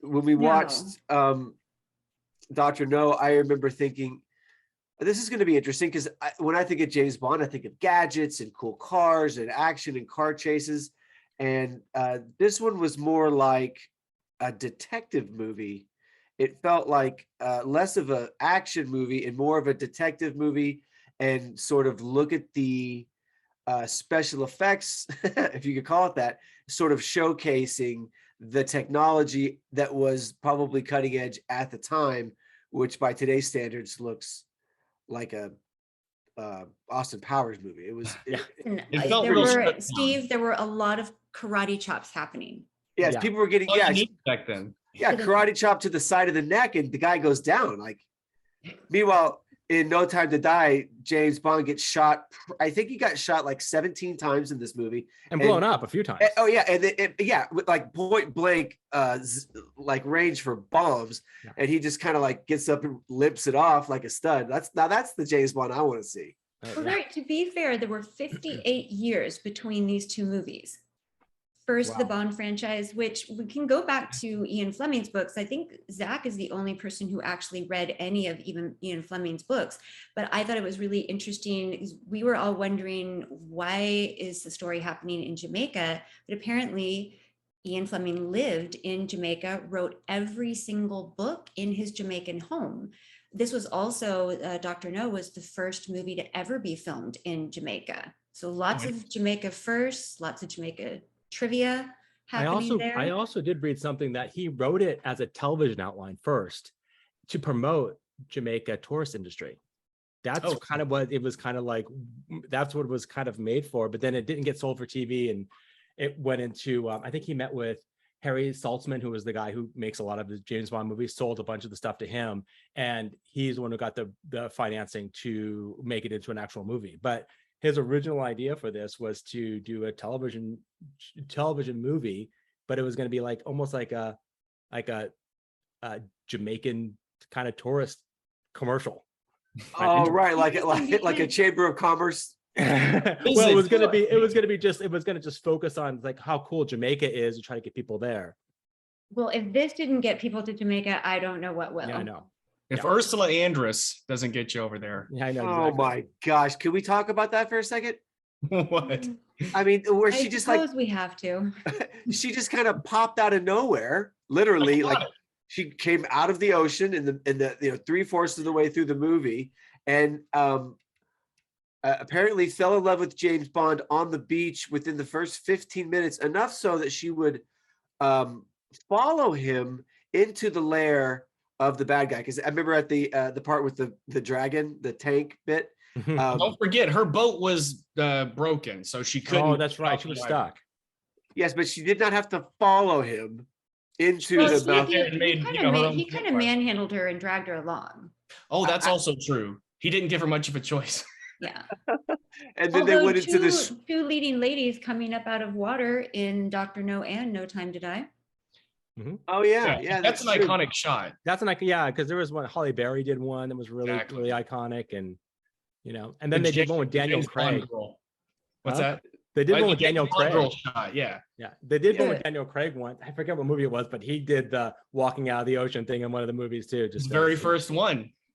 when we watched Dr. No, I remember thinking, this is going to be interesting because when I think of James Bond, I think of gadgets and cool cars and action and car chases. And this one was more like a detective movie. It felt like less of an action movie and more of a detective movie, and sort of look at the special effects, if you could call it that, sort of showcasing the technology that was probably cutting edge at the time, which by today's standards looks like a Austin Powers movie. It was. It felt Steve, there were a lot of karate chops happening. Yes, people were getting back then. Yeah, karate chop to the side of the neck, and the guy goes down. Like, meanwhile, in No Time to Die, James Bond gets shot. I think he got shot like 17 times in this movie, and blown up a few times. Oh yeah, and with like point blank, like range for bombs, and he just kind of like gets up and limps it off like a stud. That's the James Bond I want to see. Well, right. To be fair, there were 58 years between these two movies. First, the Bond franchise, which we can go back to Ian Fleming's books. I think Zach is the only person who actually read any of even Ian Fleming's books. But I thought it was really interesting. We were all wondering, why is the story happening in Jamaica? But apparently, Ian Fleming lived in Jamaica, wrote every single book in his Jamaican home. This was also, Dr. No was the first movie to ever be filmed in Jamaica. So lots of Jamaica first, lots of Jamaica trivia happening there. I also did read something that he wrote it as a television outline first to promote Jamaica tourist industry. That's kind of what it was kind of like. That's what it was kind of made for, but then it didn't get sold for TV, and it went into, I think he met with Harry Saltzman, who was the guy who makes a lot of the James Bond movies, sold a bunch of the stuff to him. And he's the one who got the financing to make it into an actual movie. But his original idea for this was to do a television movie, but it was going to be like almost like a Jamaican kind of tourist commercial. Oh, right, like a Chamber of Commerce. Well, it was going to just focus on like how cool Jamaica is and try to get people there. Well, if this didn't get people to Jamaica, I don't know what will. Yeah, I know. If Ursula Andress doesn't get you over there. Yeah, I know. Exactly. Oh my gosh. Can we talk about that for a second? What? I mean, where she just like, we have to. She just kind of popped out of nowhere, literally. Like she came out of the ocean in the 3/4 of the way through the movie, and apparently fell in love with James Bond on the beach within the first 15 minutes, enough so that she would follow him into the lair of the bad guy. Because I remember at the part with the dragon, the tank bit. Don't forget, her boat was broken, so she couldn't. Oh, that's right. She was stuck. Yes, but she did not have to follow him into the mouth. He kind of manhandled her and dragged her along. Oh, that's also true. He didn't give her much of a choice. Yeah. And then they went into this. Two leading ladies coming up out of water in Dr. No and No Time to Die. Mm-hmm. Oh yeah, that's an iconic shot. That's because there was one. Holly Berry did one that was really really iconic, and and then they did one with Daniel Craig. What's that? They did one with Daniel Craig. Shot, yeah. They did one with Daniel Craig once. I forget what movie it was, but he did the walking out of the ocean thing in one of the movies too. Just the very first one.